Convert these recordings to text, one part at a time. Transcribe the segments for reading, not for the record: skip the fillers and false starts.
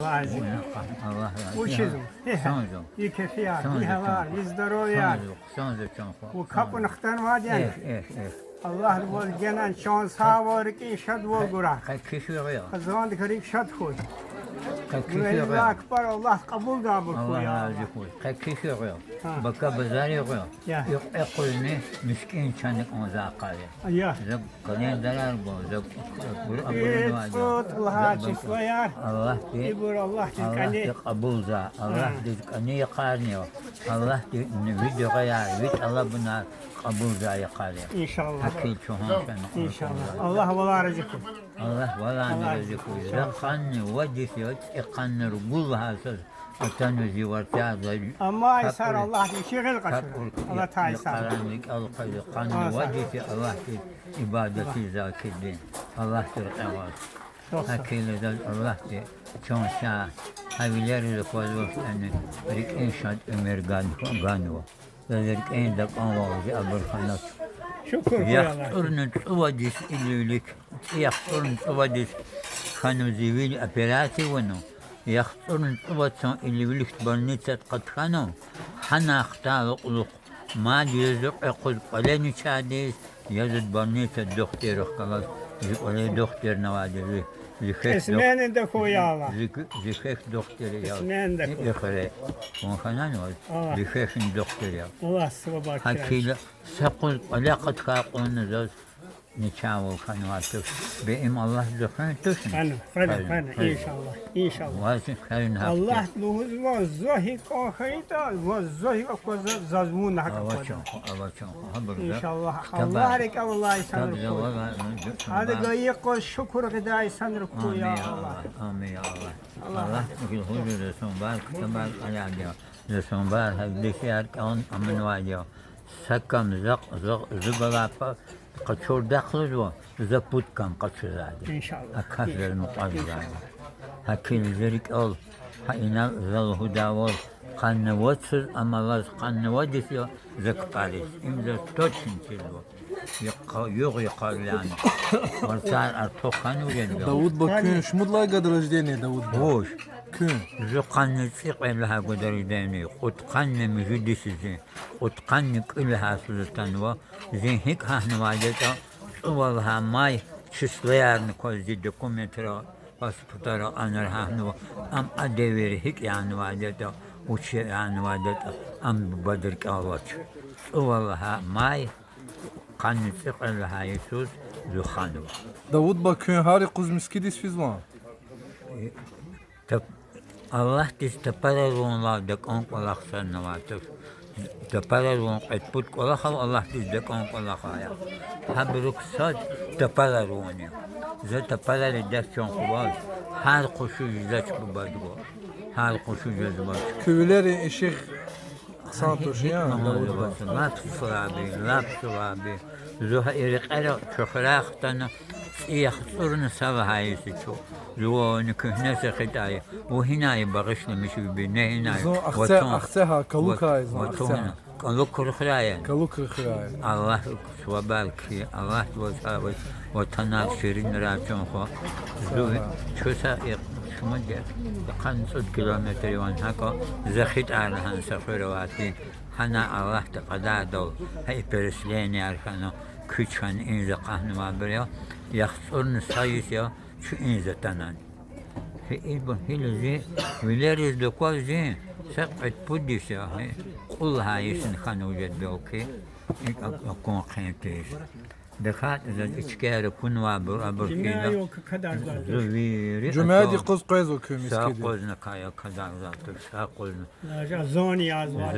Лазик. Allah Учизм. И кефия, и хавар, и здоровья. У капунахтан вадян. Allah vol genen şans havar ki şad vol gura. Kazan kırık şad koy. Allah akbar Allah kabul gabul koy ya. Baka bazar yok. Yok ekolni miskin çanik onza kale. Ya. Zab kanen dalar bu. Zab Tut Allah çiftler. Allah di. İbur Allah Allah kabul za. Allah di kani yakarniyo. Allah di video ya. Vit Allah buna kabul za yakari. İnşallah. Hakil çoğun. İnşallah. Allah valla razı koy. Allah valla razı koy. Zakanni vadisi ikanni rugul hasız. Atanüzi vartya Ama isar Allah di şiğil kaçır. Allah taysar. Karanlık al-kaydı kanni vadisi Allah di ibadeti zakidin. Allah tırkavaz. Hakileden Allah di çoğun şah. Havileri de fazla yani rik inşaat ömer ganvo. Rik en de kanvazı abırkanat. Şükür Yaxturnu tuvadis ilülik. Yaxturnu tuvadis kanuzivil operasi vano. Yaxturnu tuvatsan ilülik barnitsat qatkano. Hana xtalık uluk. Ma yüzük ekul qaleni çadis. Yazıd barnitsat doktor kalas. Zikole doktor navadı. İsmini de koy Allah. Zikek doktor ya. İsmini de koy. Ekere. Onkanan var. Zikekin doktor ya. Allah sıvı bakır. Hakile sakul alakat kaqonu zaz niçavul kanvatı. Benim Allah zıkın tuşun. Fena inşallah. İnşallah. Vazın karin hakkı. Allah nuhuz ve zohi kohayda ve zohi koza zazmun hakkı. Avaçon. İnşallah. Allah harika vallahi sanır koy. Hadi gayık koy şükür gıdayı sanır koy ya Allah. Amin ya Allah. Allah gül huzur resun bar kıtabar ayağa. Resun bar hadisiyar kan amin vadiyo. Sakam zıbalapa kaçor daklı zaputkam kaçırdı. İnşallah. Akafir muqaddar. Hakil zerik ol. Ha ina zal hudavol. Qannawatsız amalaz qannawadiyo zakparis. İmza toçin çilvo. Yok yaqarlan. Varsar artoqan ugen. Davud bakın şmudlay kadar öjdeni Davud. Hoş. Kün. Zuqanni tsiqlaha qadaridani qutqanni mujudisizi qutqanni qilha sultanwa zinhik hahnwajata wallaha may çislayarni kozi dokumentra pasputara anar hahnwa am adeveri hik yani vajata uç yani vajata am badr qawat wallaha may qanni tsiqlaha yesus zuqanwa Davud bakın hari kuz miskidis fizman. Allah dis taparalonla dek on kolaksan navatıf. Taparalon etput kolak Allah dis dek on kolak aya. Habruk sad taparaloni. Ze taparal dek çon kubaz. Her kuşu yüzleç bu badgo. Her kuşu yüzleç bad. Köyleri eşik santoş ya Davud bak. Lapsu abi. Zuha iriqara çokraktan يخسرن سبعة يسوع لو نكهنا سخطاي وهنا يبغش لمشي بينه هنا زو أختها كلوكا زو أختها كلوك رخلايا كلوك خير. الله سوابك الله وسابك وتناك شيرين راتون خو زو شو سا شمجة 500 كيلومتر وان هكا زخيت على هن سفر واتي هنا الله تقدر دول هاي برسليني أركانو küçük ince kahni var böyle yaxsurun sayısı şu ince tanan. İlbun hilzi vileriz de kozi sakit pudis ya. Kul hayisin xanujet belki ilk akon xentes. Dekat zat içkere kun var bu Dünya yok kadar zaten. zuviri. Cumhuriyeti kuz koyuz o köy miskidi. Sağ kozna kaya kadar zaten sağ kozna. Zoni yazvar.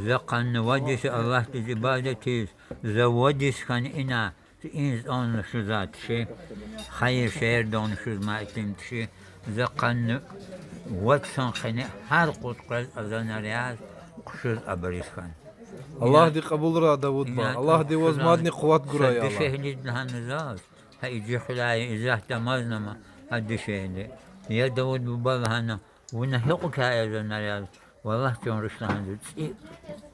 Zakanni vadisi Allah diz ibadetiz. Zavadis kan ina insan şu zat şey. Hayır şehir donuşuz maitim şey. Zakanni vatsan khani her kutkaz azanariyaz kuşuz abaris kan. Allah di kabul ra Davud bak. Allah di vazmadni kuvvet gura ya Allah. Şehid hanızaz. Ha ici khilay izah tamaznama. Hadi şehid. Ya Davud bu balhana. ونهيقك يا زنريال والله تنرشنا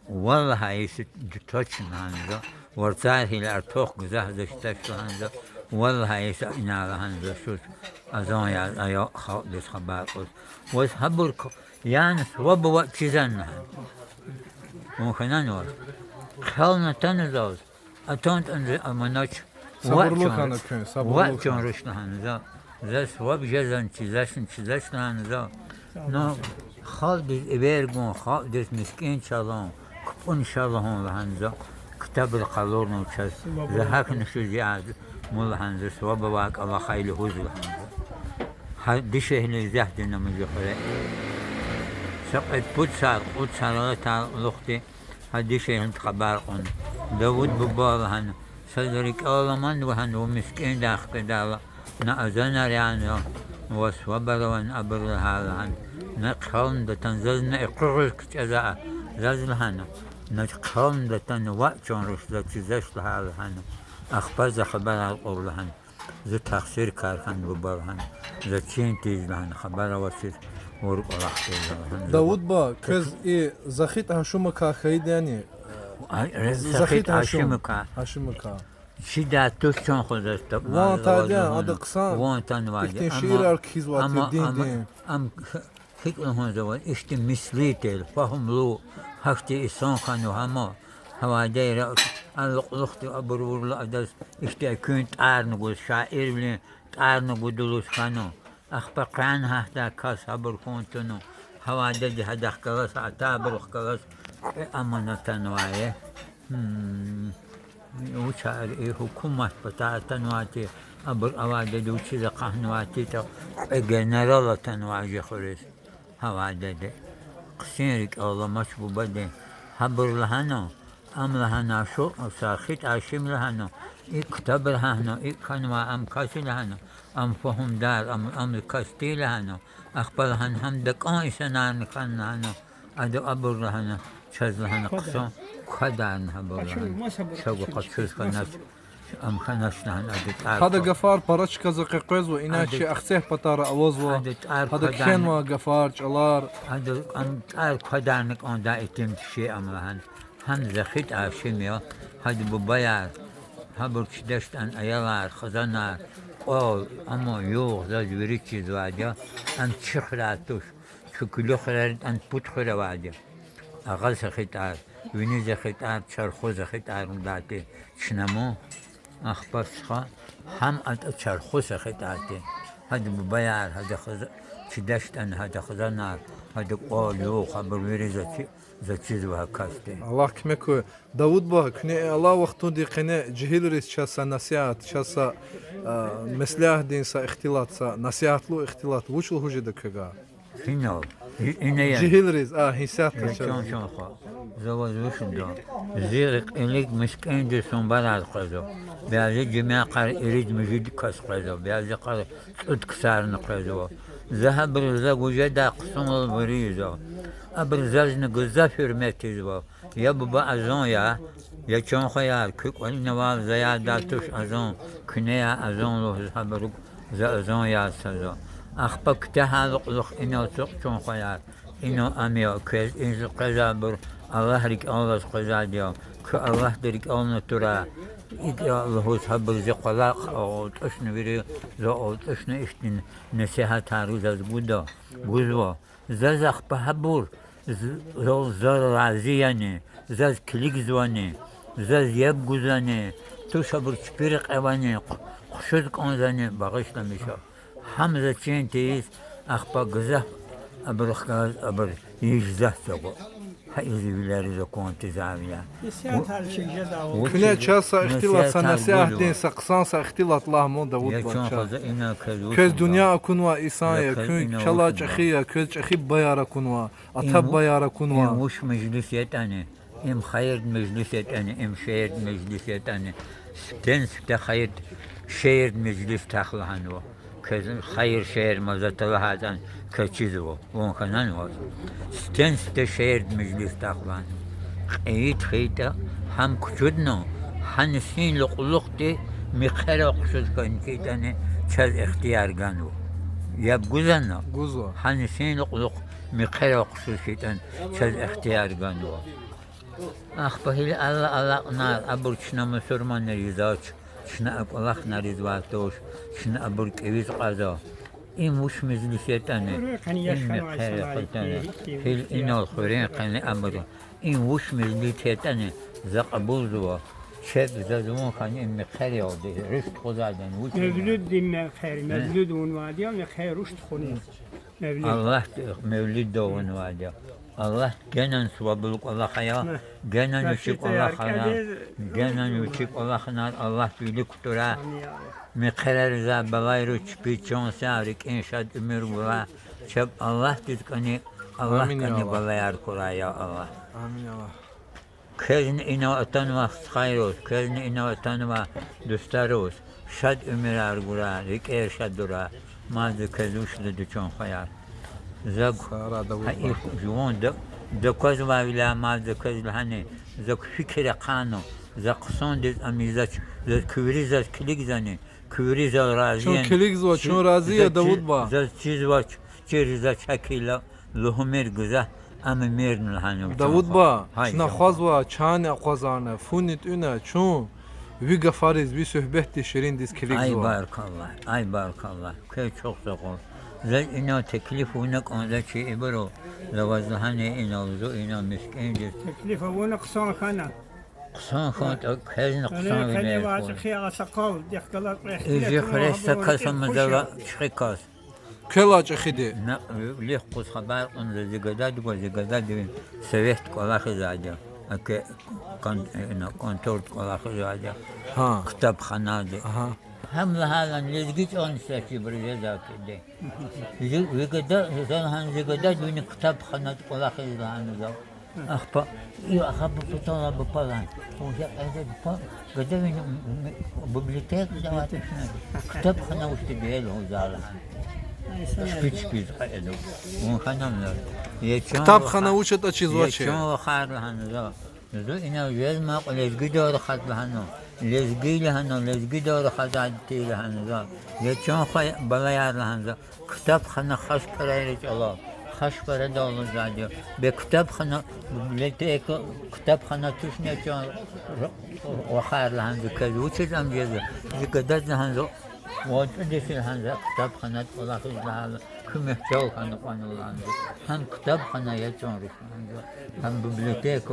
والله هايس تتوشن هذا ورتاه الى ارتوق زهد اشتشت هذا والله يسألنا لهن بشوش أزون يا أيو خاط بس خبر قص وس هبرك يعني سواب وقت چیزن ممكن نور خلنا تنزوز أتونت أنزل أمانات Sabırlı kanı köy, sabırlı وقت kanı. رشت لهن ذا سواب جزن چیزش لهن ذا نو خالد إبرقون خالد مسكين شالون كون شالون لهن ذا كتاب القلور نوشس ذا هاك نشجع مول لهن ذا سواب واق الله خيل هوز لهن ذا دشه اللي زهد إنما جخله سقط بوتسار لا تعال لختي هدشه هنت خبر قن داود ببالهن صدرك الله من وهن ومسكين داخل دالا نأذنا يعني وصبر وان أبر هالهن نقلن دتنزلنا إقرق كذا زلهن نقلن دتن وقتون رشلة تزش لهالهن أخبز خبر القولهن ذا تخسير كارهن ببالهن ذا تشين تيج لهن خبر وسير ورق راحتي لهن Davud ba köz zakhit haşuma ka خيداني زخيت عشمك haşuma شدا توشون خذت وان تاجا هذا قصان وان تنواجه شير اركيز وات دين ام فكرهم زوال اشتي مسليتل فهم لو هفتي إنسان خانو هما هوا دايرة الأخت أبرور لأدس اشتي كنت نقول شاعر بلين نقول دلوس خانو أخبر قران هاتا كاس أبر كونتنو هوا دادي هدخ كلاس عتابر كلاس أمانة تنوايه وشعر حكومة بتاع تنواتي أبر أوادد وشذا قهنواتي تو جنرال تنواجي خريس هوادد قسيرك الله مشبو بدي حبر لهنو أم لهنا شو ساخت عشيم لهنو كتب لهنو كانوا أم كاسي لهنو أم فهم دار أم كاستي لهنو أخبر لهن هم دقان سنان كان لهنو أدو أبر لهنو شاز لهنو قصون خدان حبر لهنو شو قصوص كناش أم خناش لهن أدو تعرف هذا غفار بارش كذا قيقز وإنا شيء أخسيه بطارة أوزوا هذا كينوا غفار جلار هذا أم تعرف خدانك أن دا إتم شيء أم لهن هم زخيت عشيميا هذا ببيار هبر كدشت أن أيالار خزانار أو أما يوغ ذا جوريتشي زواجا أن تشخراتوش شكلو خرارت أن بوتخر واجا أغل زخيت عار ويني زخيت عار تشارخو زخيت عار داتي شنمو أخبر شخا هم أنت تشارخو زخيت عارتي هذا ببيار هذا كدشت أن هذا خزانار هذا قول يوغ خبر ويري زكي وهكذا الله كمكو داود با كني الله وقتو دي قني جهيل ريس شاسا نصيحت شاسا مسلح دين سا اختلاط سا نصيحت لو اختلاط وشل هوجه دكغا فينو إني جهيل ريس هيسات شون خو زواج وشدو زيرق إليك مسكين دي سنبالات قزو بيازي جميع قار إريد مجيد كاس قزو بيازي قار اتكسار نقزو ذهب رزاق وجدا قسم البريزو أبرزاج نجزا حرمتي زوا يا بابا أزون يا چون خيار كيك ولي نوال زيا داتوش أزون كنيا أزون له زهبروك أزون يا سزو أخبا كتها لق إنه سوق چون خيار إنه أميو كيز إنه قزابر الله ريك الله قزا ديو كالله دريك الله ترى إذا الله زهبر زي قلاق أو تشن بري زو تشن إشتن نسيها تاروز بودا بوزوا زازخ بحبور زال رازياني زاز كليك زواني زاز يبغزاني تو شبر شبيرق أواني خشوك أنزاني باغش لمشا حمزة تين تيس أخبا غزة أبرخاز أبر يجزه سوى هايزي بلاري زكون تزعميا كني شاسا اختلاط سا نصيحت دين سا قصان سا اختلاط الله مو داود با كز دنيا أكونوا إيسانيا كن شلا جخيا كز جخي بيارا كونوا أطب بيارا كونوا وش مجلسيت أنا إم خير مجلسيت أنا إم شير مجلسيت أنا ستنس تخير شير مجلس تخلهنوا كز خير شير مزت لهذا كشيزو وانخنان واس ستنس تشير مجلس تخلهن خيت خيتا هم كشدنا حنسين لقلقتي مخرق شد كن كيتاني شاز اختيار جانو يبغزنا غزوا حنسين لقلق مخرق شد كيتان شاز اختيار جانو أخبه الله نار أبرشنا مسلمان ريزاج شنا الله نريدواتوش شنا أبرك إيش قضاء این وش مزلیشتانه این خیلی خیلی هیل اینا خورین قنی امره این وش مزلیشتانه زقبول دوا شد زدمون خانی این مخری آده رشت خدادن وش مولود دیم مخری مولود اون وادیا مخری رشت خونی الله مولود دون وادیا الله جنن سوابلك الله خيا جنن يشيك الله خيا جنن يشيك الله خنا الله بيلك ترى مقرر ذا بلايرو تشبيتشون سارك إنشاد أمير ولا شب الله تذكني الله كني بلاير كرا يا الله آمين يا الله كذن إنا أتنوا خيروس كذن إنا أتنوا دستاروس شد أمير أرجولا ذيك إرشاد درا ما ذكروش لدشون خيار زق هاي جوان دكوز ولا ما دكوز لهني زق فكر قانو زق صندوق أميزات زق كوريزات كليزاني كوريزا رازيان شون كليز و شون رازية داود با زق چیز و چیزا شکیلا لهمیر گذا ام میرن لهنو داود با شنا خواز و چان اقوازانه فونت اونه چون وی گفاریز وی صحبت شیرین دیز کلیز ای و بارک الله که çok سقول زل اینا تکلیف اونک آنجا چی برو لوازهانه اینا وزو اینا مسکین جست تکلیف اون قصان خانه قصان خانت کهزن قصان خیلی ویده واسه خیلی سقال دخترات ایجی خرسته کسم مزلا شخکاس کلاچ خیده نه لیخ قص خبر اون زیگداد و زیگداد دوین سویت کلا خزاده اکه کنتورت کلا خزاده ها کتاب خانه aha هم لهذا لزقيت أون سافي برجع ذاك ده زيقدا زمان زيقدا دوين كتاب خنات ولا خير لهان ذا أخبا أخبا بطلع بطلع وجا هذا بطلع قدا من ببليتك جوات كتاب خنا وش تبيه له زعلان شبيش قاعدوا وخنام له كتاب خنا وش تأشيز وش يشون خير لهان ذا ذو إنا جل ما قل لزقدا رخت لهانو لزقي لهانو لزقي دور خزانتي لهانو ذا يشون خي بلايار لهانو كتاب خنا خش كرايرج الله خش كرا دول زاديو بكتاب خنا بلتيك كتاب خنا تشني شون وخير لهانو كذوش زم جزء زقدت لهانو وجد في لهانو كتاب خنا الله خزانه كم يحتوي خنا قانون لهانو هم كتاب خنا يشون لهانو هم ببليتيك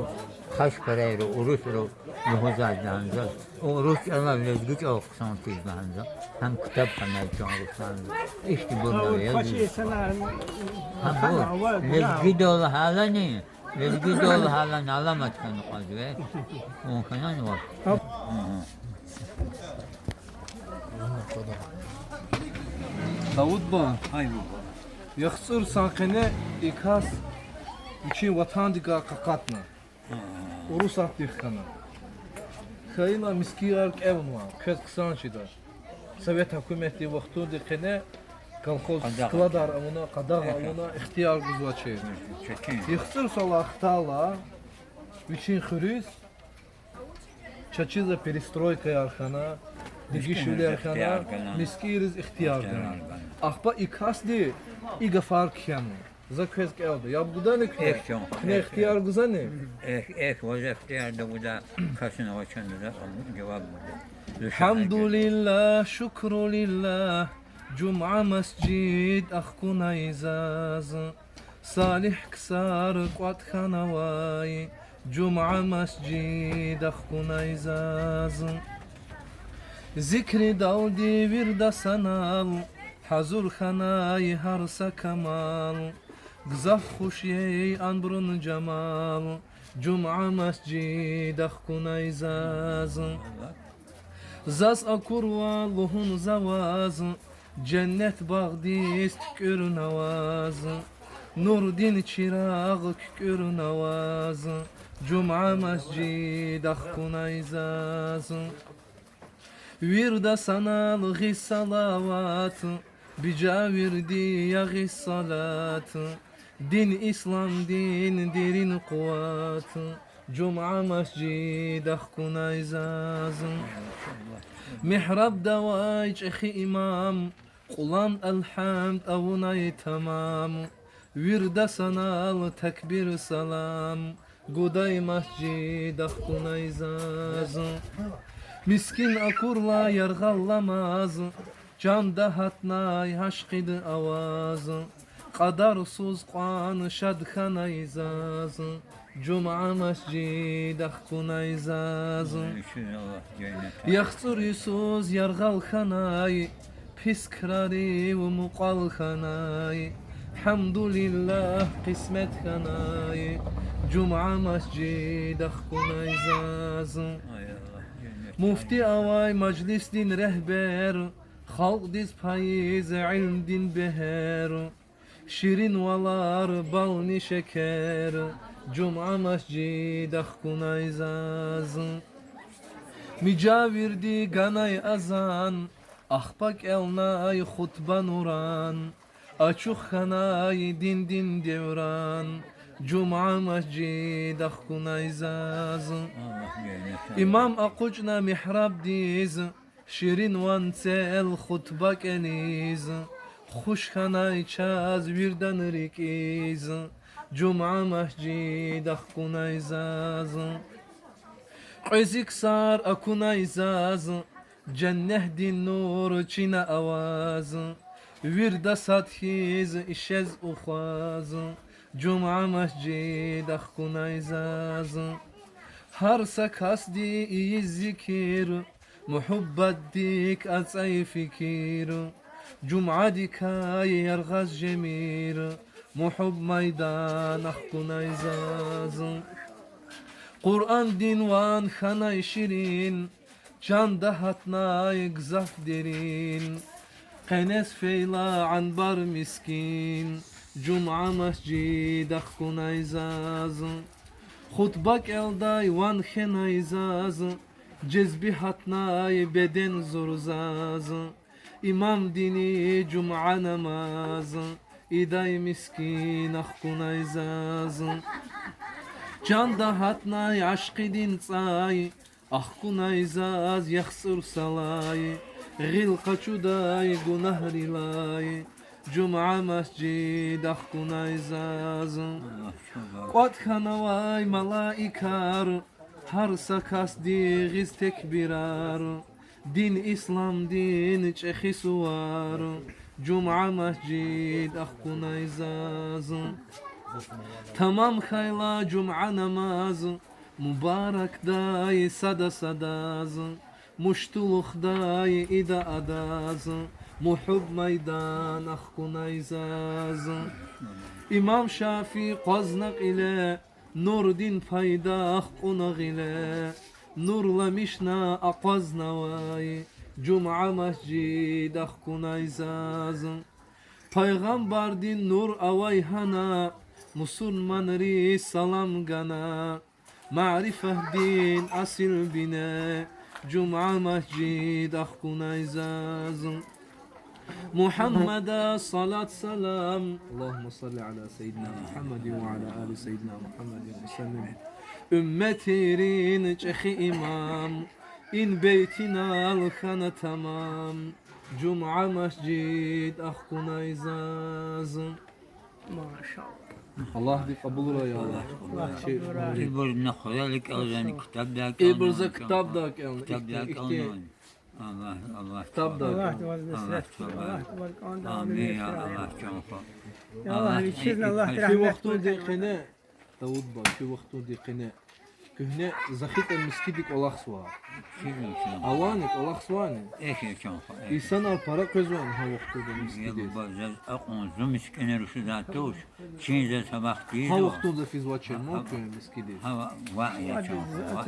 خش كرايرو ورسلو لهوزاد لهانو وروش الله لزقيت أو قسم تيز لهانو هم كتاب خنا يشون لهانو إيش تقول يا خشي سنة هم لزقي دول حالني لزقي دول حالنا علامات كانوا قادوه وكنا نوار داود با يخسر سانقنه إكاس için vatan diga kakatna urusat dikana خیلی مسکیار که اونوا کس کسان شده سویت حکومتی وقتو دکنه کلخوز کلادار اونا قداغ اونا اختیار گذاشته یخسر سال اختالا ویچین خریز چچیز перестройка архана دیگیشولی архана مسکیرز اختیار کنه اخبا ایکاس دی ایگا فرق کنه زکوز که oldu. Ya bu da ne ihtiyar güzel ne? Vaz ihtiyar da bu da kasına açandı da cevap bu. Elhamdülillah, şükrülillah. Cuma mescid akhkuna izaz. Salih ksar qat khanawai. Cuma mescid akhkuna izaz. Zikri davdi virda sanal. Hazur khanai harsa kamal. Gzaf khushiy anbrun jamal. Cuma mescid akhkuna izaz. Zaz akurva luhun zavaz. Cennet bağdist kükür navaz. Nurdin çırağ kükür navaz. Cuma mescid akhkuna izaz. Virda sanal gis salavat. Bica virdi ya gis salat. Din İslam din derin kuvat. Cuma mescid akhkuna izaz. Mihrab davay çekhi imam. Kulan elhamd avunay tamam. Virda sanal tekbir salam. Guday mescid akhkuna izaz. Miskin akurla yarg'allamaz, canda hatnay haşqidı avazı. Qadarsuz qan şadxana izaz, Cuma mescid akhkuna izaz. Yaxsur yusuz yargal khanay, Piskrari ve muqal khanay. Hamdulillah qismet khanay, Cuma mescid akhkuna izaz. Mufti avay meclis din rehber, Halk diz payiz ilm din beher. Şirin valar balni şeker, Cuma mescid akhkuna izaz. Micavirdi ganay azan, Ahpak elnay khutba nuran. Açuk khanay din din devran, Cuma mescid akhkuna izaz. İmam akucna mihrab diz, Şirin van sel khutba keniz. Khuşxanay çaz virdan rikiz, Cuma mescid akhkuna izaz. Qizik sar akuna izaz, Cenneh din nur çina avaz. Virda sathiz işez ukhaz, Cuma mescid akhkuna izaz. Har sakasdi iyi zikir, Muhubbat dik atsay fikir. Cuma dikay yargaz cemir, Muhub maydan akhkuna izaz. Kur'an dinvan khanay şirin, Canda hatnay gzaf derin. Qenes feyla anbar miskin, Cuma mescid akhkuna izaz. Khutbak elday van khena izaz, Cezbi hatnay beden zorzaz. İmam dini Cuma namaz, İday miskin akhkuna izaz. Canda hatnay aşkı din tsay, Akhkuna izaz yaxsur salay. Gil qaçuday günah rilay, Cuma mescid akhkuna izaz. Qat khanavay malaikar, Har sakas di giz tekbirar. Din İslam din çehi suvar, Cuma mescid akhkuna izaz. Tamam khayla Cuma namaz, Mübarek day sada sadaz. Muştuluk day ida adaz, Muhub maydan akhkuna izaz. İmam Şafi qaznak ile, Nurdin payda akhkuna ile. Nurla mişna aqaz navay, Cuma mescid akhkuna izaz. Peygamber din nur avayhana, Musulman ri salam gana. Ma'rifeh din asil bine, Cuma mescid akhkuna izaz. Muhammed'a salat salam, Allahümme salli ala seyyidina Muhammedin ve ala ali seyyidina Muhammedin ve sellem. Ümmetirin çehi imam, İn beytina al khana tamam, Cuma mescid akhkuna izaz. Maşallah. Allah di kabul ya Allah. İbrza khoyalik azani kitab dak. İbrza kitab dak. Kitab dak alman. Allah kitab dak. Allah meslet. Allah barkan Amin ya Allah canfa. Ya Allah içirin Allah Fi rahmet. vaktu dekine Davud ba fi vaktu dekine Kühne zahit el miskidik olaks var. Avanik olaks var ne? Eşe canfa. İnsan al para közvan ha vaktu da Ya miskidik. bazı akon zumisk enerjisi zatoş. Çince sabah değil. Ha vaktu da fiz vaçen mo köy miskidik. Hava va ya canfa.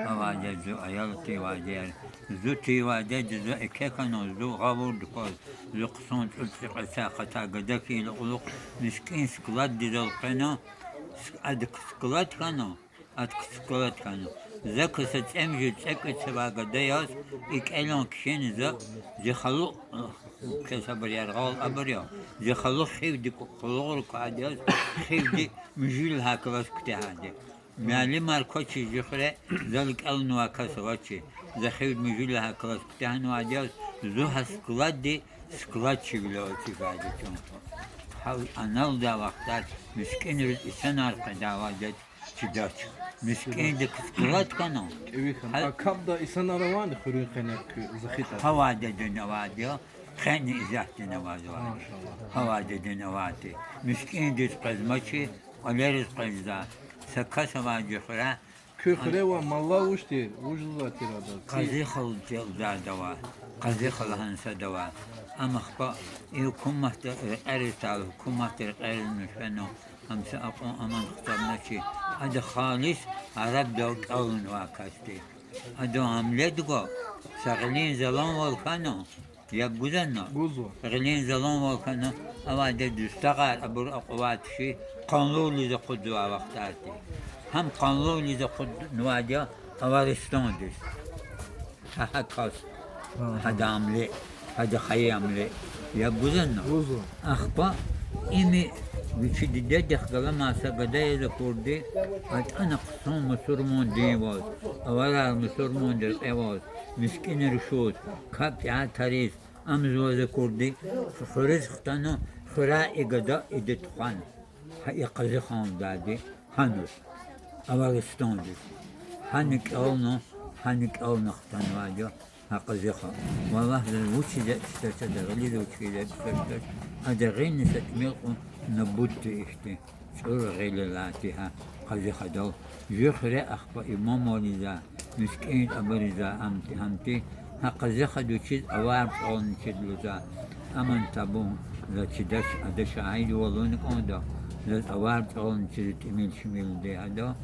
Hava cezu ayal tivader. Zu tivader cezu ekekano zu gavur dikoz. Zu qson tülsik saqata gadaki l'uluq miskin sklad dizal qana. Adik sklad kano. Adik sklad kano. Zakasat emjid sakat sabaga dayas ik elon kişen za zikhalu كسبر يرغال أبريا زخلو خيف دي قلور قادياس خيف دي مجيل هكذا كتهادي معلم الكوتشي زخرة ذلك ألنوا كسواتشي زخيف مجيل هكذا كتهانو عادياس زوها سكلات دي سكلات شغلواتي قادي حاول أنال دا وقتات مسكين رد إسان عرق دعوات شداتش مسكين دك سكرات كانوا كويخن أكاب دا إسان أروان خوري خنك زخيتا هوادة نوادي خاني إزاحت نوادي هوادة نوادي مسكين دك قزمشي وليرس قزدا سكاسة واجي خرا Köy xrewa malla uçti, ucuzla tirada. قزي خل جلدا دوا قزي خل هنسا دوا أما خبا يكون أرسال كم المشفنو هم سأقوم أمان خطبنا شيء هذا خالص عرب دوك أون واكستي هذا عملت جو شغلين زلون والكانو يبغزنا Guzu. شغلين زلون والكانو أواد دستقر أبو أقوات شيء قانون لذا قدوا وقتاتي هم قانون لذا قد نواديا أوارستان دس هذا كاس هذا عملة هذا خي عملة يبغزنا Guzu. أخبا إمي بشدة دخل ما سبدا يذكردي أنا قصون مسرمون ديواز أولا مسرمون در إواز مسكين رشود كاب عتريس أمزو ذكردي خرز ختانو خرا إجدا إدت خان هاي قزي خان دادي هنوس أوالستان دي هنك أولنا ختان واجو هقزي خان والله الوشي ده استشهد غلي الوشي ده استشهد هذا غير نستميقه نبوت إشتي شور غير لاتها قزي خدو جخرة أخبا إمام ولذا مسكين أبرزا همتي هقزي خدو شيد أوارب أول نشد لذا أمن تابون ذا شدش أدش عيد والونك أودا ذا أوارب أول نشد تميل شميل دي هذا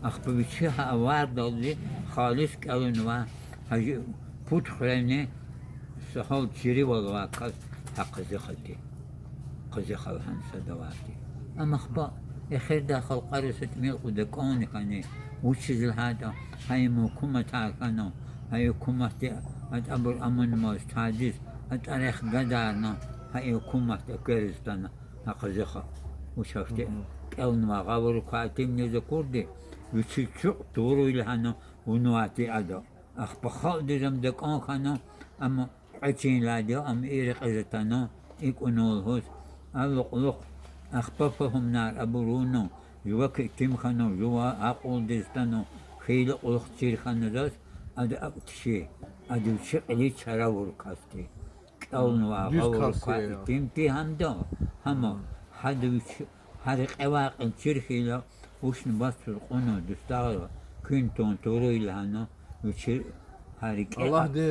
أخبا بشيها أوارب دولي خالص كألنوا هجي فوت خريني سهول تشيري والواقع هقزي خدي قزي خلهن سدواتي أما خبا يخير داخل قرية ميل ودكوني كاني وشيز هذا هاي موكومة تاكانو هاي كومة أتأبر أمن موش تاديس أتأريخ قدارنا هاي كومة كيرستانا هقزيخا وشافتي كأون غاور كاتيم نذكردي وشيشو تورو إلهانو ونواتي أدو أخبا خالد زمدكون كانو أما عشين لاديو أم إيرق إزتانو إيكونول هوس ألق أخبفهم نار أبرونو يوك تيم خانو يوا أقول دستانو خيل قلق تير خانو داس أد أكتشي أدو شقلي تشراور كاستي كأولنوا غاور كاستي تيم تي هم دو هما حدوش حرق أواقل تير خيلا وشن باسر قونو دستاغلو كنتون تورو إلهانو وشي حرق Allah de